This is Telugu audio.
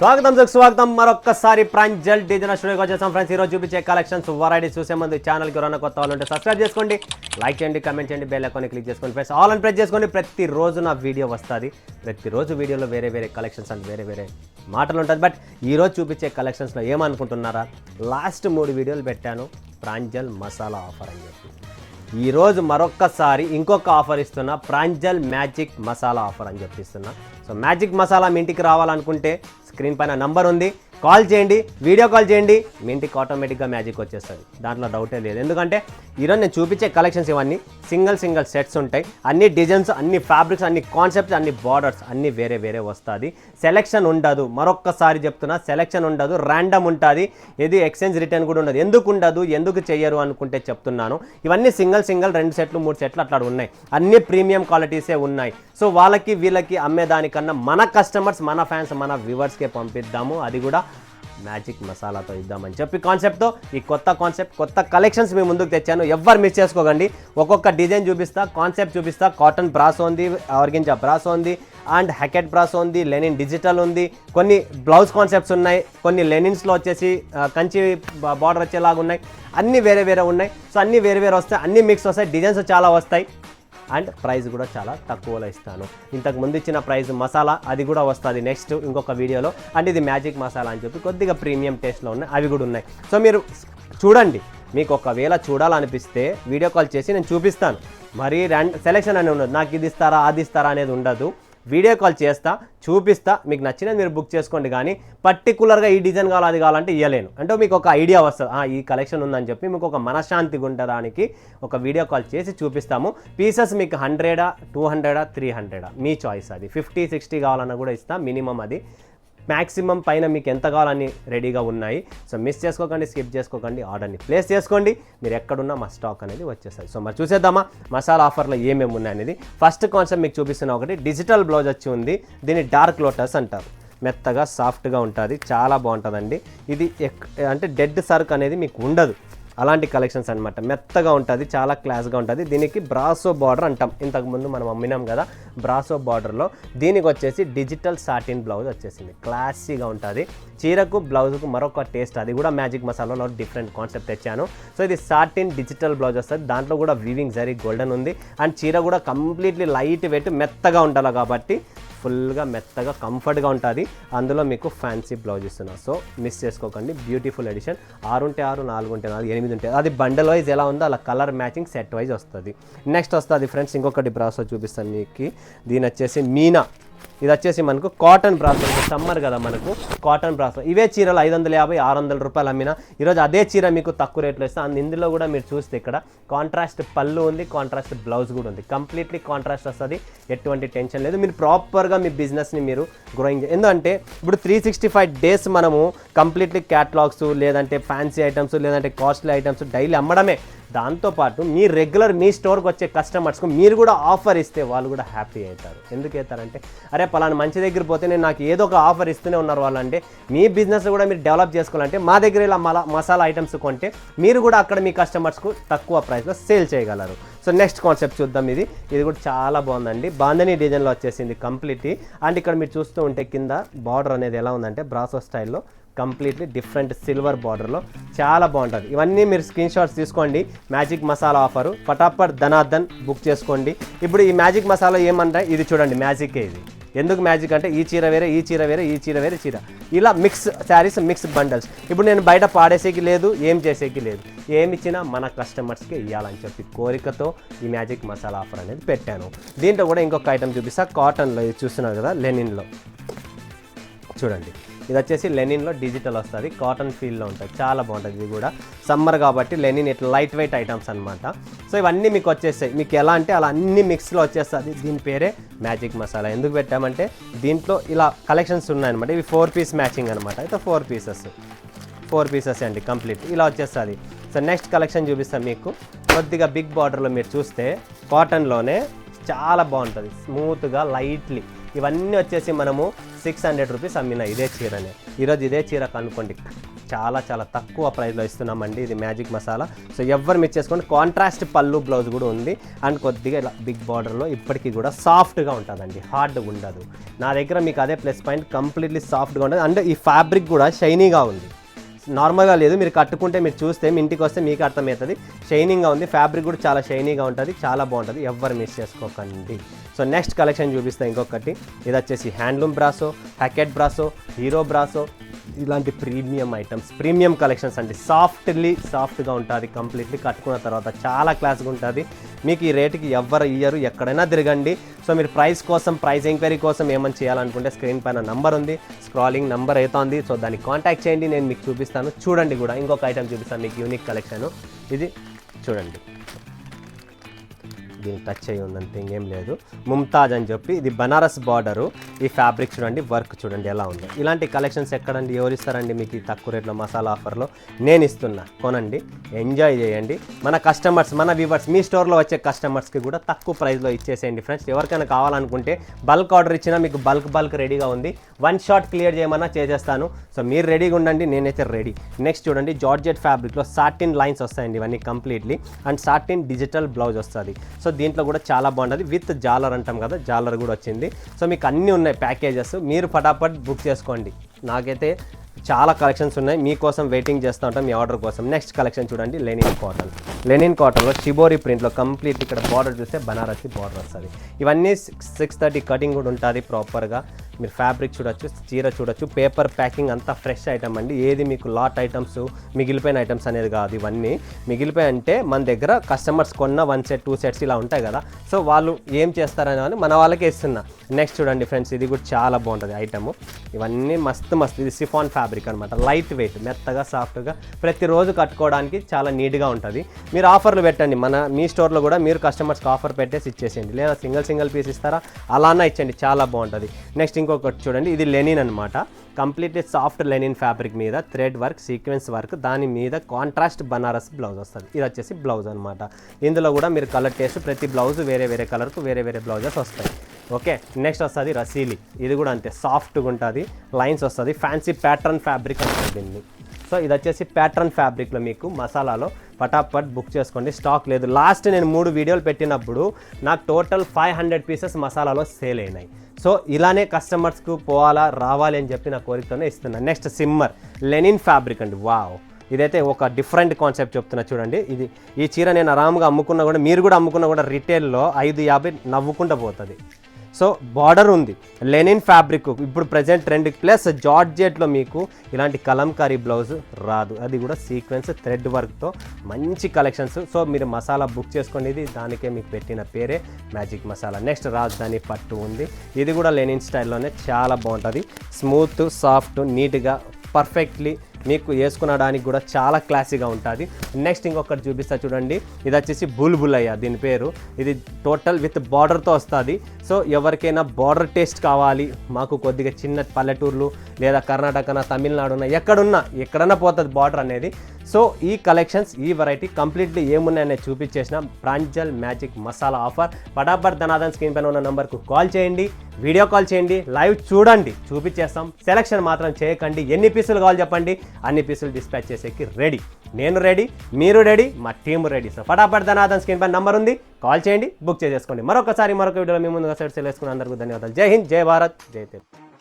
స్వాగతం మరొక్కసారి ప్రాంజల్ డిజైనర్ స్టూడియోకి వచ్చేసాం ఫ్రెండ్స్. ఈరోజు చూపించే కలెక్షన్స్ వెరైటీస్ చూసే ముందు ఛానల్కి ఎవరైనా కొత్త వాళ్ళు ఉంటే సబ్స్క్రైబ్ చేసుకోండి, లైక్ చేయండి, కమెంట్ చేయండి, బెల్ ఐకాన్ క్లిక్ చేసుకోండి ఫ్రెండ్స్. ఆల్ అని ప్రెస్ చేసుకోండి. ప్రతిరోజు నా వీడియో వస్తుంది. ప్రతిరోజు వీడియోలో వేరే వేరే కలెక్షన్స్ అండ్ వేరే వేరే మాటలు ఉంటుంది. బట్ ఈరోజు చూపించే కలెక్షన్స్లో ఏమనుకుంటున్నారా, లాస్ట్ 3 వీడియోలు పెట్టాను ప్రాంజల్ మసాలా ఆఫర్ అని చెప్పి. ఈరోజు మరొక్కసారి ఇంకొక ఆఫర్ ఇస్తున్నా, ప్రాంజల్ మ్యాజిక్ మసాలా ఆఫర్ అని చెప్పిస్తున్నా. సో మ్యాజిక్ మసాలా మీ ఇంటికి రావాలనుకుంటే స్క్రీన్ పైన నంబర్ ఉంది, కాల్ చేయండి, వీడియో కాల్ చేయండి, మీ ఇంటికి ఆటోమేటిక్గా మ్యాజిక్ వచ్చేస్తుంది. దాంట్లో డౌటే లేదు. ఎందుకంటే ఈరోజు నేను చూపించే కలెక్షన్స్ ఇవన్నీ సింగిల్ సెట్స్ ఉంటాయి. అన్ని డిజైన్స్, అన్ని ఫ్యాబ్రిక్స్, అన్ని కాన్సెప్ట్స్, అన్ని బార్డర్స్ అన్నీ వేరే వేరే వస్తుంది. సెలెక్షన్ ఉండదు, మరొక్కసారి చెప్తున్నా, సెలెక్షన్ ఉండదు, ర్యాండమ్ ఉంటుంది. ఇది ఎక్స్చేంజ్ రిటర్న్ కూడా ఉండదు. ఎందుకు ఉండదు, ఎందుకు చెయ్యరు అనుకుంటే చెప్తున్నాను. ఇవన్నీ సింగిల్ 2 సెట్లు 3 సెట్లు అట్లా ఉన్నాయి. అన్ని ప్రీమియం క్వాలిటీసే ఉన్నాయి. సో వాళ్ళకి వీళ్ళకి అమ్మేదానికన్నా మన కస్టమర్స్, మన ఫ్యాన్స్, మన వ్యూవర్స్కే పంపిద్దాము. అది కూడా మ్యాజిక్ మసాలాతో ఇద్దామని చెప్పి కాన్సెప్ట్తో ఈ కొత్త కలెక్షన్స్ మీ ముందుకు తెచ్చాను. ఎవ్వరు మిస్ చేసుకోకండి. ఒక్కొక్క డిజైన్ చూపిస్తా, కాన్సెప్ట్ చూపిస్తా. కాటన్ బ్రాసో ఉంది, ఆర్గెంజా బ్రాసో ఉంది, అండ్ హ్యాకెట్ బ్రాసో ఉంది, లెనిన్ డిజిటల్ ఉంది, కొన్ని బ్లౌజ్ కాన్సెప్ట్స్ ఉన్నాయి, కొన్ని లెనిన్స్లో వచ్చేసి కంచి బార్డర్ వచ్చేలాగా ఉన్నాయి. అన్నీ వేరే వేరే ఉన్నాయి. సో అన్నీ వేరే వేరే వస్తాయి, అన్నీ మిక్స్ వస్తాయి, డిజైన్స్ చాలా వస్తాయి. అండ్ ప్రైస్ కూడా చాలా తక్కువలో ఇస్తాను. ఇంతకు ముందు ఇచ్చిన ప్రైస్ మసాలా అది కూడా వస్తుంది నెక్స్ట్ ఇంకొక వీడియోలో. అండ్ ఇది మ్యాజిక్ మసాలా అని చెప్పి కొద్దిగా ప్రీమియం టేస్ట్లో ఉన్నాయి, అవి కూడా ఉన్నాయి. సో మీరు చూడండి. మీకు ఒకవేళ చూడాలనిపిస్తే వీడియో కాల్ చేసి నేను చూపిస్తాను. మరీ సెలెక్షన్ అనేది ఉండదు, నాకు ఇది ఇస్తారా అది ఇస్తారా అనేది ఉండదు. వీడియో కాల్ చేస్తా, చూపిస్తా, మీకు నచ్చినది మీరు బుక్ చేసుకోండి. కానీ పర్టికులర్గా ఈ డిజైన్ కావాలి అది కావాలంటే ఇవ్వలేను. అంటే మీకు ఒక ఐడియా వస్తుంది, ఈ కలెక్షన్ ఉందని చెప్పి మీకు ఒక మనశ్శాంతిగా ఉండడానికి ఒక వీడియో కాల్ చేసి చూపిస్తాము. పీసెస్ మీకు 100, 200, 300 మీ చాయిస్. అది 50, 60 కావాలన్నా కూడా ఇస్తాం. మినిమం అది మ్యాక్సిమం పైన మీకు ఎంత కావాలని రెడీగా ఉన్నాయి. సో మిస్ చేసుకోకండి, స్కిప్ చేసుకోకండి, ఆర్డర్ని ప్లేస్ చేసుకోండి. మీరు ఎక్కడున్నా మా స్టాక్ అనేది వచ్చేస్తుంది. సో మరి చూసేద్దామా మసాలా ఆఫర్లో ఏమేమి ఉన్నాయి అనేది. ఫస్ట్ కాన్సెప్ట్ మీకు చూపిస్తున్న ఒకటి డిజిటల్ బ్లౌజ్ వచ్చి ఉంది. దీన్ని డార్క్ లోటస్ అంటారు. మెత్తగా సాఫ్ట్గా ఉంటుంది, చాలా బాగుంటుందండి. ఇది అంటే డెడ్ సర్క్ అనేది మీకు ఉండదు. అలాంటి కలెక్షన్స్ అనమాట. మెత్తగా ఉంటుంది, చాలా క్లాస్గా ఉంటుంది. దీనికి బ్రాసో బార్డర్ అంటాం. ఇంతకుముందు మనం అమ్మినాం కదా బ్రాసో బార్డర్లో. దీనికి వచ్చేసి డిజిటల్ సాటిన్ బ్లౌజ్ వచ్చేసింది. క్లాసీగా ఉంటుంది. చీరకు బ్లౌజ్కు మరొక టేస్ట్. అది కూడా మ్యాజిక్ మసాలాలో డిఫరెంట్ కాన్సెప్ట్ తెచ్చాను. సో ఇది సాటిన్ డిజిటల్ బ్లౌజ్ వస్తుంది. దాంట్లో కూడా వీవింగ్ జరీ గోల్డెన్ ఉంది. అండ్ చీర కూడా కంప్లీట్లీ లైట్ వెయిట్ మెత్తగా ఉండాలి కాబట్టి ఫుల్గా మెత్తగా కంఫర్ట్గా ఉంటుంది. అందులో మీకు ఫ్యాన్సీ బ్లౌజ్ ఇస్తున్నా. సో మిస్ చేసుకోకండి. Beautiful edition. 6 ఉంటే 6, 4 ఉంటే 4, 8 ఉంటే అది బండల్ వైజ్ ఎలా ఉందో అలా కలర్ మ్యాచింగ్ సెట్ వైజ్ వస్తుంది. నెక్స్ట్ వస్తుంది ఫ్రెండ్స్ ఇంకొకటి బ్రాసో చూపిస్తాను మీకు. దీని వచ్చేసి మీనా. ఇది వచ్చేసి మనకు కాటన్ బ్రాసో. సమ్మర్ కదా మనకు కాటన్ బ్రాసో. ఇవే చీరలు 550, 600 రూపాయలు అమ్మినా ఈరోజు అదే చీర మీకు తక్కువ రేట్లో ఇస్తాను. ఇందులో కూడా మీరు చూస్తే ఇక్కడ కాంట్రాస్ట్ పళ్ళు ఉంది, కాంట్రాస్ట్ బ్లౌజ్ కూడా ఉంది. కంప్లీట్లీ కాంట్రాస్ట్ వస్తుంది, ఎటువంటి టెన్షన్ లేదు. మీరు ప్రాపర్గా మీ బిజినెస్ని మీరు గ్రోయింగ్. ఎందుకంటే ఇప్పుడు 365 డేస్ మనము కంప్లీట్లీ క్యాటలాగ్స్, లేదంటే ఫ్యాన్సీ ఐటమ్స్, లేదంటే కాస్ట్లీ ఐటమ్స్ డైలీ అమ్మడమే. దాంతోపాటు మీ రెగ్యులర్ మీ స్టోర్కి వచ్చే కస్టమర్స్కు మీరు కూడా ఆఫర్ ఇస్తే వాళ్ళు కూడా హ్యాపీ అవుతారు. ఎందుకు అవుతారంటే అరే పలానా మంచి దగ్గర పోతే నేను నాకు ఏదో ఒక ఆఫర్ ఇస్తూనే ఉన్నారు వాళ్ళంటే. మీ బిజినెస్ కూడా మీరు డెవలప్ చేసుకోవాలంటే మా దగ్గర ఇలా మసాలా ఐటమ్స్ కొంటే మీరు కూడా అక్కడ మీ కస్టమర్స్కు తక్కువ ప్రైస్లో సేల్ చేయగలరు. సో నెక్స్ట్ కాన్సెప్ట్ చూద్దాం. ఇది కూడా చాలా బాగుందండి. బాందని డిజైన్లో వచ్చేసింది కంప్లీట్లీ. అండ్ ఇక్కడ మీరు చూస్తూ ఉంటే కింద బార్డర్ అనేది ఎలా ఉందంటే బ్రాసో స్టైల్లో కంప్లీట్లీ డిఫరెంట్ సిల్వర్ బార్డర్లో చాలా బాగుంటుంది. ఇవన్నీ మీరు స్క్రీన్ షాట్స్ తీసుకోండి. మ్యాజిక్ మసాలా ఆఫరు ఫటాఫట్ ధనార్దన్ బుక్ చేసుకోండి. ఇప్పుడు ఈ మ్యాజిక్ మసాలా ఏమంటే ఇది చూడండి మ్యాజికే. ఇది ఎందుకు మ్యాజిక్ అంటే ఈ చీర వేరే, ఈ చీర వేరే, ఈ చీర వేరే చీర, ఇలా మిక్స్ శారీస్, మిక్స్ బండల్స్. ఇప్పుడు నేను బయట పాడేసేకి లేదు, ఏం చేసేకి లేదు. ఏమి ఇచ్చినా మన కస్టమర్స్కి ఇవ్వాలని చెప్పి కోరికతో ఈ మ్యాజిక్ మసాలా ఆఫర్ అనేది పెట్టాను. దీంట్లో కూడా ఇంకొక ఐటమ్ చూపిస్తా. కాటన్లో ఇది చూస్తున్నారు కదా, లెనిన్లో చూడండి. ఇది వచ్చేసి లెనిన్లో డిజిటల్ వస్తుంది, కాటన్ ఫీల్లో ఉంటుంది, చాలా బాగుంటుంది. ఇది కూడా సమ్మర్ కాబట్టి లెనిన్ ఇట్లా లైట్ వెయిట్ ఐటమ్స్ అనమాట. సో ఇవన్నీ మీకు వచ్చేస్తాయి. మీకు ఎలా అంటే అలా అన్ని మిక్స్లో వచ్చేస్తుంది. దీని పేరే మ్యాజిక్ మసాలా. ఎందుకు పెట్టామంటే దీంట్లో ఇలా కలెక్షన్స్ ఉన్నాయన్నమాట. ఇవి 4 పీస్ మ్యాచింగ్ అనమాట. అయితే 4 పీసెస్ అండి కంప్లీట్ ఇలా వచ్చేస్తుంది. సో నెక్స్ట్ కలెక్షన్ చూపిస్తాను మీకు. కొద్దిగా బిగ్ బార్డర్లో మీరు చూస్తే కాటన్లోనే చాలా బాగుంటుంది, స్మూత్గా లైట్లీ. ఇవన్నీ వచ్చేసి మనము 600 రూపీస్ అమ్మిన ఇదే చీరనే. ఈరోజు ఇదే చీర కనుక్కోండి చాలా చాలా తక్కువ ప్రైస్లో ఇస్తున్నామండి. ఇది మ్యాజిక్ మసాలా. సో ఎవరు మిస్ చేసుకోండి. కాంట్రాస్ట్ పళ్ళు బ్లౌజ్ కూడా ఉంది అండ్ కొద్దిగా ఇలా బిగ్ బార్డర్లో ఇప్పటికీ కూడా సాఫ్ట్గా ఉంటుందండి, హార్డ్గా ఉండదు. నా దగ్గర మీకు అదే ప్లస్ పాయింట్, కంప్లీట్లీ సాఫ్ట్గా ఉంటుంది అండ్ ఈ ఫ్యాబ్రిక్ కూడా షైనీగా ఉంది, నార్మల్గా లేదు. మీరు కట్టుకుంటే మీరు చూస్తే మీ ఇంటికి వస్తే మీకు అర్థమవుతుంది. షైనింగ్గా ఉంది, ఫ్యాబ్రిక్ కూడా చాలా షైనీగా ఉంటుంది, చాలా బాగుంటుంది. ఎవ్వరు మిస్ చేసుకోకండి. సో నెక్స్ట్ కలెక్షన్ చూపిస్తాను ఇంకొకటి. ఇది వచ్చేసి handloom brasso, Hackett brasso, hero brasso, ఇలాంటి ప్రీమియం ఐటమ్స్, ప్రీమియం కలెక్షన్స్ అండి. సాఫ్ట్గా ఉంటుంది, కంప్లీట్లీ కట్టుకున్న తర్వాత చాలా క్లాస్గా ఉంటుంది. మీకు ఈ రేటుకి ఎవ్వరు ఇయ్యరు, ఎక్కడైనా తిరగండి. సో మీరు ప్రైస్ ఎంక్వైరీ కోసం ఏమైనా చేయాలనుకుంటే స్క్రీన్ పైన నంబర్ ఉంది, స్క్రాలింగ్ నంబర్ అవుతుంది. సో దాన్ని కాంటాక్ట్ చేయండి, నేను మీకు చూపిస్తాను. చూడండి కూడా ఇంకొక ఐటమ్ చూపిస్తాను మీకు, యూనిక్ కలెక్షన్. ఇది చూడండి, దీనికి టచ్ అయ్యి ఉందంటే ఇంకేం లేదు. ముంతాజ్ అని చెప్పి ఇది బనారస్ బార్డరు. ఈ ఫ్యాబ్రిక్ చూడండి, వర్క్ చూడండి ఎలా ఉందో. ఇలాంటి కలెక్షన్స్ ఎక్కడండి, ఎవరు ఇస్తారండి మీకు ఈ తక్కువ రేట్లో మసాలా ఆఫర్లో? నేను ఇస్తున్నా, కొనండి, ఎంజాయ్ చేయండి. మన కస్టమర్స్, మన వ్యూవర్స్, మీ స్టోర్లో వచ్చే కస్టమర్స్కి కూడా తక్కువ ప్రైస్లో ఇచ్చేసేయండి ఫ్రెండ్స్. ఎవరికైనా కావాలనుకుంటే బల్క్ ఆర్డర్ ఇచ్చినా మీకు బల్క్ రెడీగా ఉంది. వన్ షాట్ క్లియర్ చేయమన్నా చేసేస్తాను. సో మీరు రెడీగా ఉండండి, నేనైతే రెడీ. నెక్స్ట్ చూడండి, జార్జెట్ ఫ్యాబ్రిక్లో సాటిన్ లైన్స్ వస్తాయండి ఇవన్నీ completely, and satin digital blouse వస్తుంది. సో దీంట్లో కూడా చాలా బాగుంటుంది. విత్ జాలర్ అంటాం కదా, జాలర్ కూడా వచ్చింది. సో మీకు అన్నీ ఉన్నాయి ప్యాకేజెస్, మీరు ఫటాఫట్ బుక్ చేసుకోండి. నాకైతే చాలా కలెక్షన్స్ ఉన్నాయి, మీకోసం వెయిటింగ్ చేస్తూ ఉంటాం మీ ఆర్డర్ కోసం. నెక్స్ట్ కలెక్షన్ చూడండి, లెనిన్ కాటన్లో షిబోరి ప్రింట్లో కంప్లీట్ ఇక్కడ బార్డర్ చూస్తే బనారసి బార్డర్ వస్తుంది. ఇవన్నీ 630 కటింగ్ కూడా ఉంటుంది ప్రాపర్గా. మీరు ఫ్యాబ్రిక్ చూడొచ్చు, చీర చూడొచ్చు, పేపర్ ప్యాకింగ్ అంతా ఫ్రెష్ ఐటమ్ అండి. ఏది మీకు లాట్ ఐటమ్స్, మిగిలిపోయిన ఐటమ్స్ అనేది కాదు. ఇవన్నీ మిగిలిపోయి అంటే మన దగ్గర కస్టమర్స్ కొన్న 1 సెట్ 2 సెట్స్ ఇలా ఉంటాయి కదా, సో వాళ్ళు ఏం చేస్తారని మన వాళ్ళకే ఇస్తున్నా. నెక్స్ట్ చూడండి ఫ్రెండ్స్, ఇది కూడా చాలా బాగుంటుంది ఐటమ్. ఇవన్నీ మస్తు. ఇది సిఫాన్ ఫ్యాబ్రిక్ అనమాట, లైట్ వెయిట్, మెత్తగా సాఫ్ట్గా, ప్రతిరోజు కట్టుకోవడానికి చాలా నీట్గా ఉంటుంది. మీరు ఆఫర్లు పెట్టండి, మీ స్టోర్లో కూడా మీరు కస్టమర్స్కి ఆఫర్ పెట్టేసి ఇచ్చేసేయండి, లేదా సింగిల్ పీస్ ఇస్తారా అలానే ఇచ్చండి, చాలా బాగుంటుంది. నెక్స్ట్ ఇంకొకటి చూడండి, ఇది లెనిన్ అనమాట, కంప్లీట్లీ సాఫ్ట్ లెనిన్ ఫ్యాబ్రిక్ మీద థ్రెడ్ వర్క్, సీక్వెన్స్ వర్క్, దాని మీద కాంట్రాస్ట్ బనారస్ బ్లౌజ్ వస్తుంది. ఇది వచ్చేసి బ్లౌజ్ అనమాట. ఇందులో కూడా మీరు కలర్ టేస్ట్, ప్రతి బ్లౌజ్ వేరే కలర్కు వేరే బ్లౌజెస్ వస్తాయి. ఓకే, నెక్స్ట్ వస్తుంది రసీలి. ఇది కూడా అంతే, సాఫ్ట్గా ఉంటుంది, లైన్స్ వస్తుంది, ఫ్యాన్సీ ప్యాటర్న్ ఫ్యాబ్రిక్ అంటుంది దీన్ని. సో ఇది వచ్చేసి ప్యాటర్న్ ఫ్యాబ్రిక్లో మీకు మసాలాలో ఫటాఫట్ బుక్ చేసుకోండి, స్టాక్ లేదు. లాస్ట్ నేను 3 వీడియోలు పెట్టినప్పుడు నాకు టోటల్ 500 పీసెస్ మసాలాలో సేల్ అయినాయి. సో ఇలానే కస్టమర్స్కు రావాలి అని చెప్పి నా కోరికతోనే ఇస్తున్నాను. నెక్స్ట్ సిమ్మర్ లెనిన్ ఫ్యాబ్రిక్ అండి, వావ్, ఇదైతే ఒక డిఫరెంట్ కాన్సెప్ట్ చెప్తున్నా చూడండి. ఈ చీర నేను ఆరామ్గా అమ్ముకున్నా కూడా, మీరు కూడా అమ్ముకున్నా కూడా రిటైల్లో 550 నవ్వుకుంటూ పోతుంది. సో బార్డర్ ఉంది, లెనిన్ ఫ్యాబ్రిక్ ఇప్పుడు ప్రజెంట్ ట్రెండ్, ప్లస్ జార్జెట్లో మీకు ఇలాంటి కలంకారీ బ్లౌజ్ రాదు, అది కూడా సీక్వెన్స్ థ్రెడ్ వర్క్తో మంచి కలెక్షన్స్. సో మీరు మసాలా బుక్ చేసుకోండి, దానికే మీకు పెట్టిన పేరే మ్యాజిక్ మసాలా. నెక్స్ట్ రాజధాని పట్టు ఉంది, ఇది కూడా లెనిన్ స్టైల్లోనే చాలా బాగుంటుంది, స్మూత్, సాఫ్ట్, నీట్గా, పర్ఫెక్ట్లీ మీకు వేసుకునడానికి కూడా చాలా క్లాసీగా ఉంటుంది. నెక్స్ట్ ఇంకొకటి చూపిస్తా చూడండి, ఇది వచ్చేసి బుల్బులయ్య దీని పేరు. ఇది టోటల్ విత్ బార్డర్తో వస్తుంది. సో ఎవరికైనా బార్డర్ టేస్ట్ కావాలి, మాకు కొద్దిగా చిన్న పల్లెటూర్లు లేదా కర్ణాటకన, తమిళనాడున, ఎక్కడన్నా పోతుంది బార్డర్ అనేది. సో ఈ కలెక్షన్స్, ఈ వెరైటీ కంప్లీట్లీ ఏమున్నాయనేది చూపించేసిన ప్రాంజల్ మ్యాజిక్ మసాలా ఆఫర్. ఫటాఫట్ ధనాదన్ స్క్రీన్ పైన ఉన్న నెంబర్కు కాల్ చేయండి, వీడియో కాల్ చేయండి, లైవ్ చూడండి, చూపించేస్తాం. సెలెక్షన్ మాత్రం చేయకండి, ఎన్ని పీసులు కావాలి చెప్పండి, అన్ని పీసులు డిస్పాచ్ చేసేకి రెడీ. నేను రెడీ, మీరు రెడీ, మా టీమ్ రెడీ. సో ఫటాఫట్ ధనాదన్ స్క్రీన్ పైన నెంబర్ ఉంది, కాల్ చేయండి, బుక్ చేసేసుకోండి. మరొక వీడియోలో మీ ముందుగా సెట్ చేసుకుని అందరికీ ధన్యవాదాలు. జై హింద్, జై భారత్, జై తెలుగు.